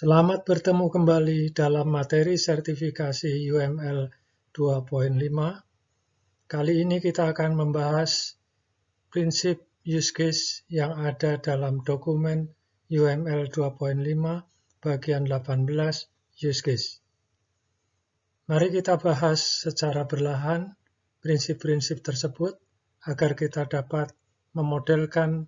Selamat bertemu kembali dalam materi sertifikasi UML 2.5. Kali ini kita akan membahas prinsip use case yang ada dalam dokumen UML 2.5 bagian 18 use case. Mari kita bahas secara berlahan prinsip-prinsip tersebut agar kita dapat memodelkan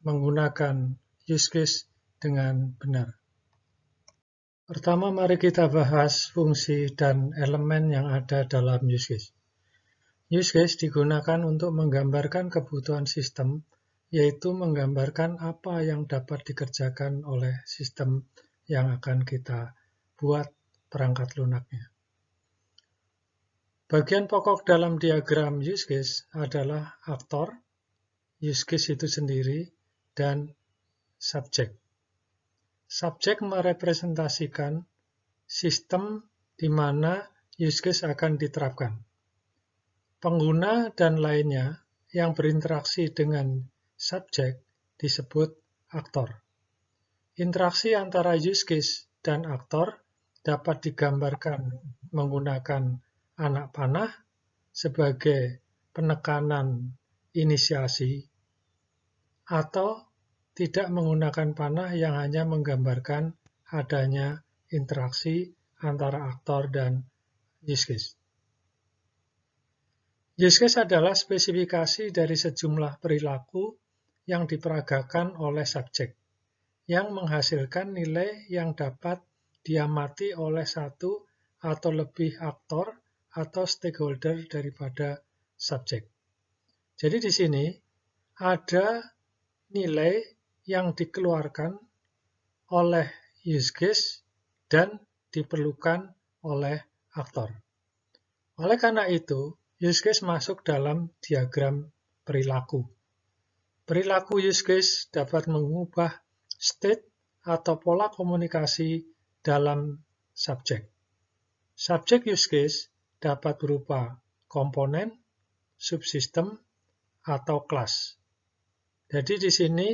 menggunakan use case dengan benar. Pertama, mari kita bahas fungsi dan elemen yang ada dalam use case. Use case digunakan untuk menggambarkan kebutuhan sistem, yaitu menggambarkan apa yang dapat dikerjakan oleh sistem yang akan kita buat perangkat lunaknya. Bagian pokok dalam diagram use case adalah aktor, use case itu sendiri, dan subjek. Subjek merepresentasikan sistem di mana use case akan diterapkan. Pengguna dan lainnya yang berinteraksi dengan subjek disebut aktor. Interaksi antara use case dan aktor dapat digambarkan menggunakan anak panah sebagai penekanan inisiasi atau tidak menggunakan panah yang hanya menggambarkan adanya interaksi antara aktor dan use case. Use case adalah spesifikasi dari sejumlah perilaku yang diperagakan oleh subjek, yang menghasilkan nilai yang dapat diamati oleh satu atau lebih aktor atau stakeholder daripada subjek. Jadi di sini ada nilai yang dikeluarkan oleh use case dan diperlukan oleh aktor. Oleh karena itu, use case masuk dalam diagram perilaku. Perilaku use case dapat mengubah state atau pola komunikasi dalam subjek. Subjek use case dapat berupa komponen, subsistem, atau kelas. Jadi di sini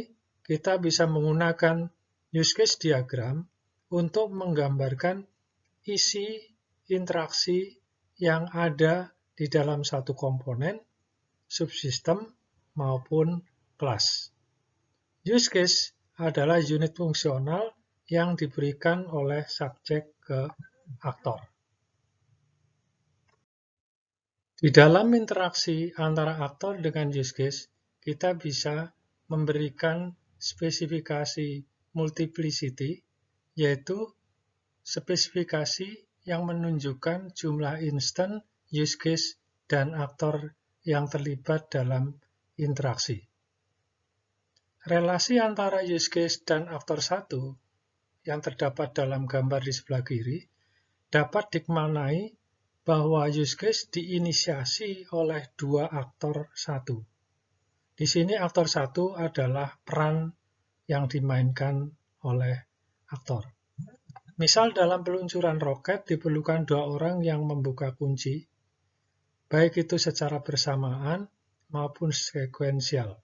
kita bisa menggunakan use case diagram untuk menggambarkan isi interaksi yang ada di dalam satu komponen, subsistem, maupun kelas. Use case adalah unit fungsional yang diberikan oleh subjek ke aktor. Di dalam interaksi antara aktor dengan use case, kita bisa memberikan spesifikasi multiplicity, yaitu spesifikasi yang menunjukkan jumlah instan, use case, dan aktor yang terlibat dalam interaksi. Relasi antara use case dan aktor satu yang terdapat dalam gambar di sebelah kiri dapat dimaknai bahwa use case diinisiasi oleh dua aktor satu. Di sini aktor satu adalah peran yang dimainkan oleh aktor. Misal dalam peluncuran roket diperlukan dua orang yang membuka kunci, baik itu secara bersamaan maupun sekuensial.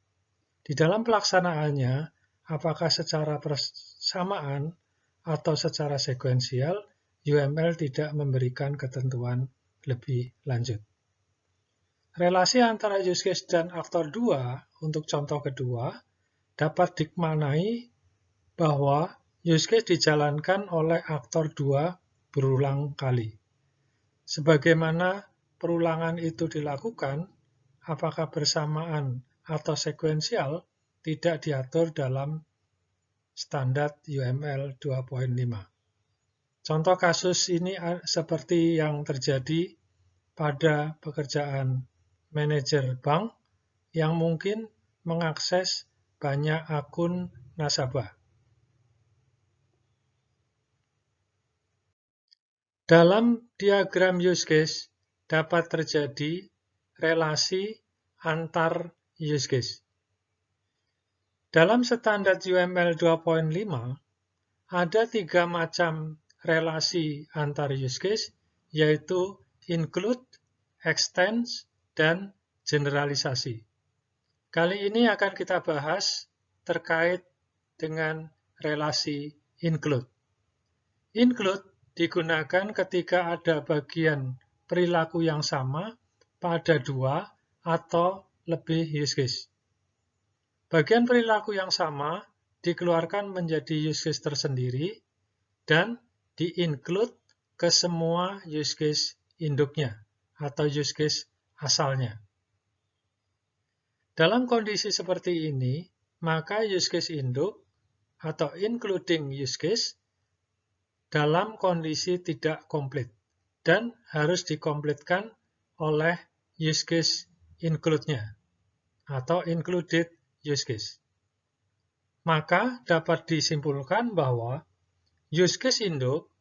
Di dalam pelaksanaannya, apakah secara bersamaan atau secara sekuensial, UML tidak memberikan ketentuan lebih lanjut. Relasi antara use case dan aktor 2 untuk contoh kedua dapat dimaknai bahwa use case dijalankan oleh aktor 2 berulang kali. Sebagaimana perulangan itu dilakukan, apakah bersamaan atau sekuensial tidak diatur dalam standar UML 2.5. Contoh kasus ini seperti yang terjadi pada pekerjaan manajer bank yang mungkin mengakses banyak akun nasabah. Dalam diagram use case dapat terjadi relasi antar use case. Dalam standar UML 2.5 ada 3 macam relasi antar use case, yaitu include, extend, dan generalisasi. Kali ini akan kita bahas terkait dengan relasi include. Include digunakan ketika ada bagian perilaku yang sama pada dua atau lebih use case. Bagian perilaku yang sama dikeluarkan menjadi use case tersendiri dan di-include ke semua use case induknya atau use case asalnya. Dalam kondisi seperti ini, maka use case induk atau including use case dalam kondisi tidak komplit dan harus dikomplitkan oleh use case include-nya atau included use case. Maka dapat disimpulkan bahwa use case induk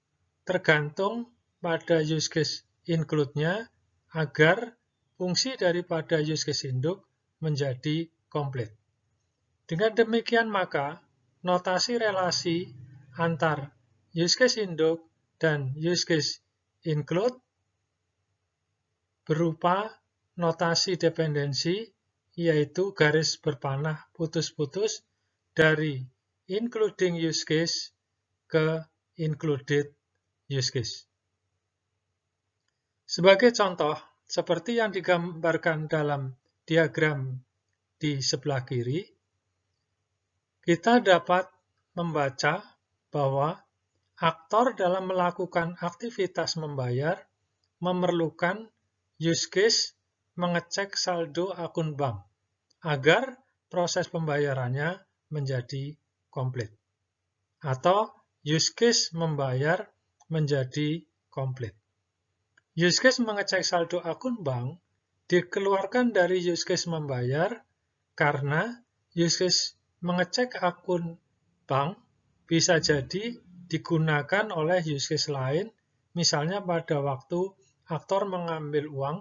tergantung pada use case include-nya agar fungsi daripada use case induk menjadi komplit. Dengan demikian maka notasi relasi antar use case induk dan use case include berupa notasi dependensi, yaitu garis berpanah putus-putus dari including use case ke included use case. Sebagai contoh, seperti yang digambarkan dalam diagram di sebelah kiri, kita dapat membaca bahwa aktor dalam melakukan aktivitas membayar memerlukan use case mengecek saldo akun bank agar proses pembayarannya menjadi komplit. Atau use case membayar menjadi komplit. Use case mengecek saldo akun bank dikeluarkan dari use case membayar karena use case mengecek akun bank bisa jadi digunakan oleh use case lain, misalnya pada waktu aktor mengambil uang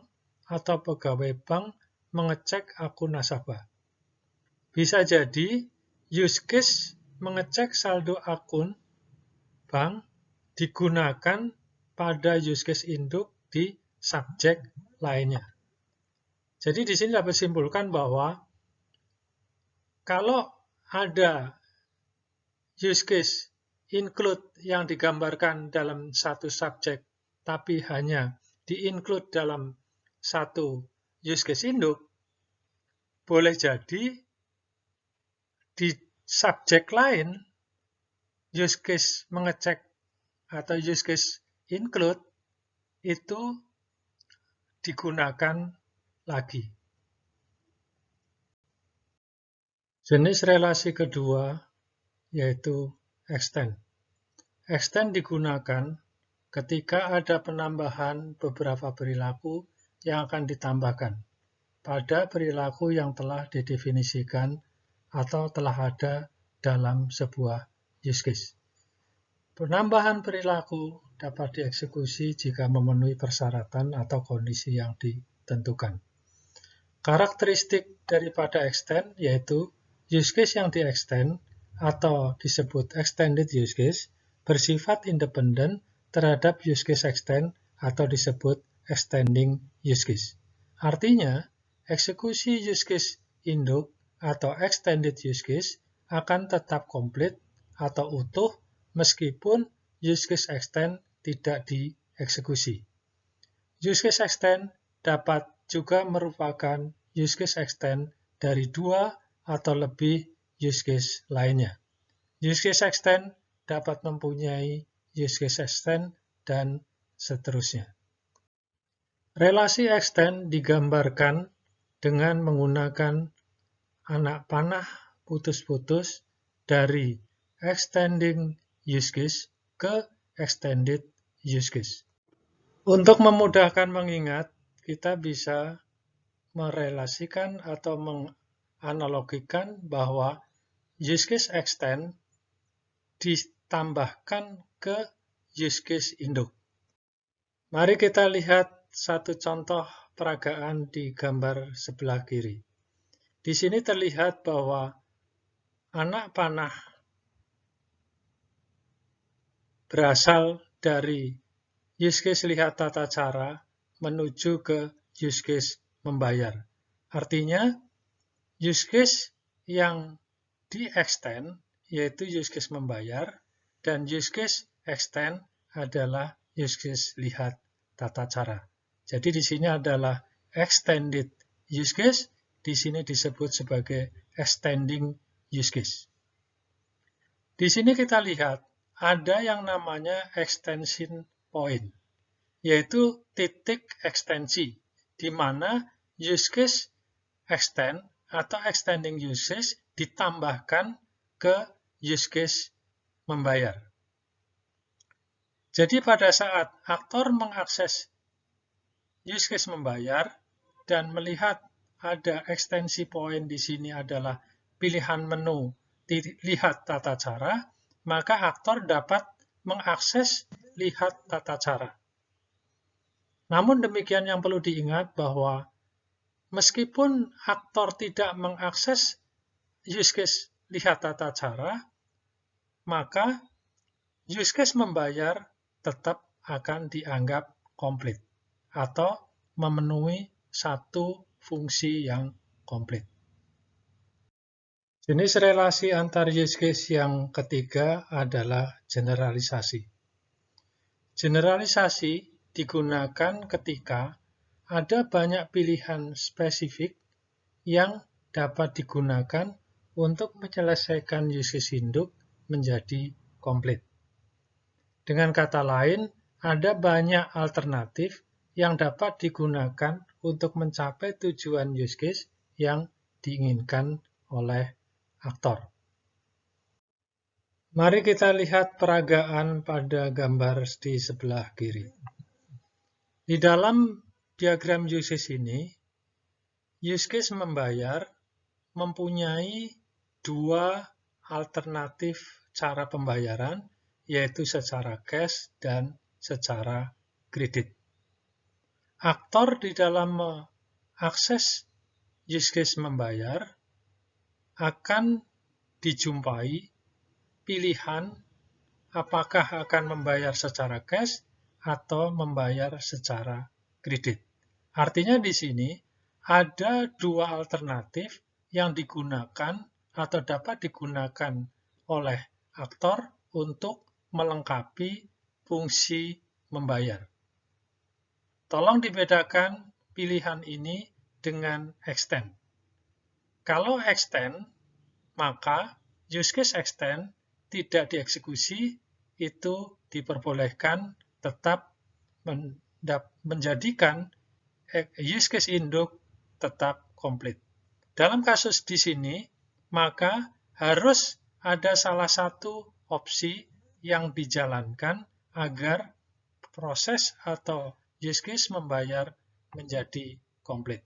atau pegawai bank mengecek akun nasabah. Bisa jadi use case mengecek saldo akun bank digunakan pada use case induk di subjek lainnya. Jadi di sini dapat disimpulkan bahwa kalau ada use case include yang digambarkan dalam satu subjek, tapi hanya di-include dalam satu use case induk, boleh jadi di subjek lain, use case mengecek atau use case include itu digunakan lagi. Jenis relasi kedua yaitu extend. Extend digunakan ketika ada penambahan beberapa perilaku yang akan ditambahkan pada perilaku yang telah didefinisikan atau telah ada dalam sebuah use case. Penambahan perilaku dapat dieksekusi jika memenuhi persyaratan atau kondisi yang ditentukan. Karakteristik daripada extend yaitu use case yang di-extend atau disebut extended use case bersifat independen terhadap use case extend atau disebut extending use case. Artinya, eksekusi use case induk atau extended use case akan tetap komplit atau utuh meskipun use case extend tidak dieksekusi. Use case extend dapat juga merupakan use case extend dari dua atau lebih use case lainnya. Use case extend dapat mempunyai use case extend dan seterusnya. Relasi extend digambarkan dengan menggunakan anak panah putus-putus dari extending use case ke extended use case. Untuk memudahkan mengingat, kita bisa merelasikan atau menganalogikan bahwa use case extend ditambahkan ke use case induk. Mari kita lihat satu contoh peragaan di gambar sebelah kiri. Di sini terlihat bahwa anak panah berasal dari use case lihat tata cara menuju ke use case membayar. Artinya, use case yang di-extend, yaitu use case membayar, dan use case extend adalah use case lihat tata cara. Jadi di sini adalah extended use case, di sini disebut sebagai extending use case. Di sini kita lihat ada yang namanya extension point, yaitu titik ekstensi, di mana use case extend atau extending use case ditambahkan ke use case membayar. Jadi pada saat aktor mengakses use case membayar dan melihat ada ekstensi point di sini adalah pilihan menu lihat tata cara, maka aktor dapat mengakses lihat tata cara. Namun demikian yang perlu diingat bahwa meskipun aktor tidak mengakses use case lihat tata cara, maka use case membayar tetap akan dianggap komplit atau memenuhi satu fungsi yang komplit. Jenis relasi antar use case yang ketiga adalah generalisasi. Generalisasi digunakan ketika ada banyak pilihan spesifik yang dapat digunakan untuk menyelesaikan use case induk menjadi komplit. Dengan kata lain, ada banyak alternatif yang dapat digunakan untuk mencapai tujuan use case yang diinginkan oleh aktor. Mari kita lihat peragaan pada gambar di sebelah kiri. Di dalam diagram use case ini, use case membayar mempunyai dua alternatif cara pembayaran, yaitu secara cash dan secara kredit. Aktor di dalam mengakses use case membayar akan dijumpai pilihan apakah akan membayar secara cash atau membayar secara kredit. Artinya di sini ada dua alternatif yang digunakan atau dapat digunakan oleh aktor untuk melengkapi fungsi membayar. Tolong dibedakan pilihan ini dengan extend. Kalau extend, maka use case extend tidak dieksekusi, itu diperbolehkan tetap menjadikan use case induk tetap komplit. Dalam kasus di sini, maka harus ada salah satu opsi yang dijalankan agar proses atau use case membayar menjadi komplit.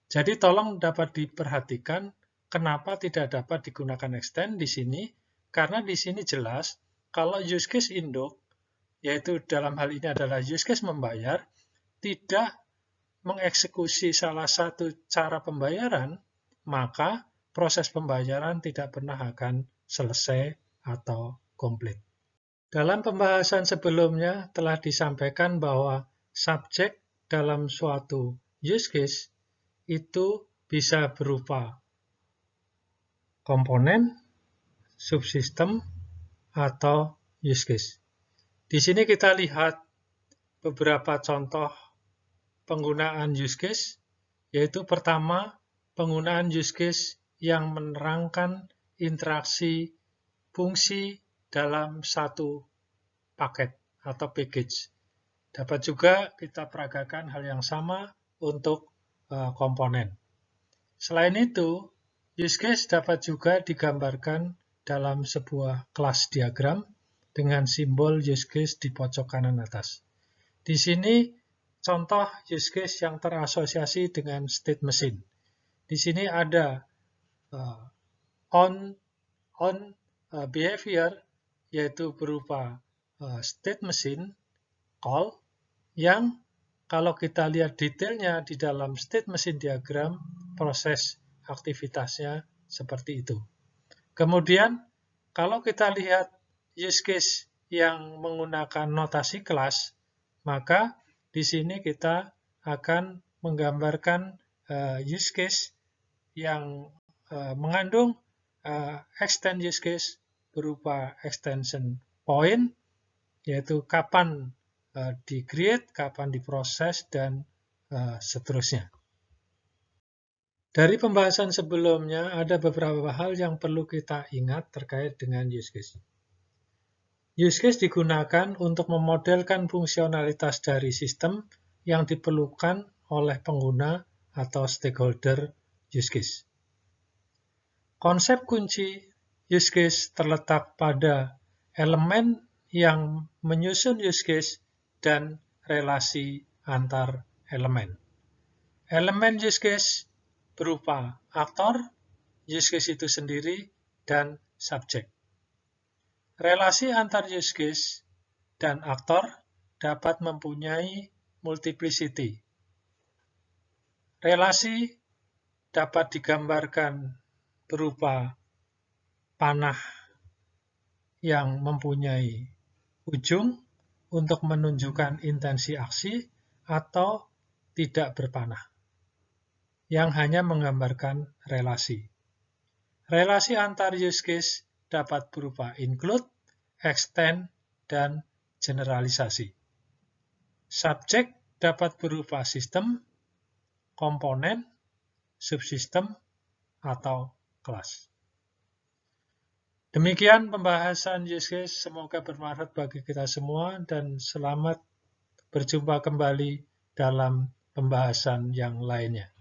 Jadi tolong dapat diperhatikan kenapa tidak dapat digunakan extend di sini, karena di sini jelas kalau use case induk, yaitu dalam hal ini adalah use case membayar, tidak mengeksekusi salah satu cara pembayaran, maka proses pembayaran tidak pernah akan selesai atau komplit. Dalam pembahasan sebelumnya telah disampaikan bahwa subjek dalam suatu use case itu bisa berupa komponen, subsistem, atau use case. Di sini kita lihat beberapa contoh penggunaan use case, yaitu pertama, penggunaan use case yang menerangkan interaksi fungsi dalam satu paket atau package. Dapat juga kita peragakan hal yang sama untuk komponen. Selain itu, use case dapat juga digambarkan dalam sebuah kelas diagram dengan simbol use case di pojok kanan atas. Di sini contoh use case yang terasosiasi dengan state machine. Di sini ada on behavior, yaitu berupa state machine call, yang kalau kita lihat detailnya di dalam state machine diagram, proses aktivitasnya seperti itu. Kemudian, kalau kita lihat use case yang menggunakan notasi kelas, maka di sini kita akan menggambarkan use case yang mengandung extend use case berupa extension poin, yaitu kapan di-create, kapan diproses, dan seterusnya. Dari pembahasan sebelumnya, ada beberapa hal yang perlu kita ingat terkait dengan use case. Use case digunakan untuk memodelkan fungsionalitas dari sistem yang diperlukan oleh pengguna atau stakeholder use case. Konsep kunci use case terletak pada elemen yang menyusun use case dan relasi antar elemen. Elemen use case berupa aktor, use case itu sendiri, dan subjek. Relasi antar use case dan aktor dapat mempunyai multiplicity. Relasi dapat digambarkan berupa panah yang mempunyai ujung untuk menunjukkan intensi aksi atau tidak berpanah, yang hanya menggambarkan relasi. Relasi antar use case dapat berupa include, extend, dan generalisasi. Subjek dapat berupa sistem, komponen, subsistem, atau kelas. Demikian pembahasan use case, semoga bermanfaat bagi kita semua dan selamat berjumpa kembali dalam pembahasan yang lainnya.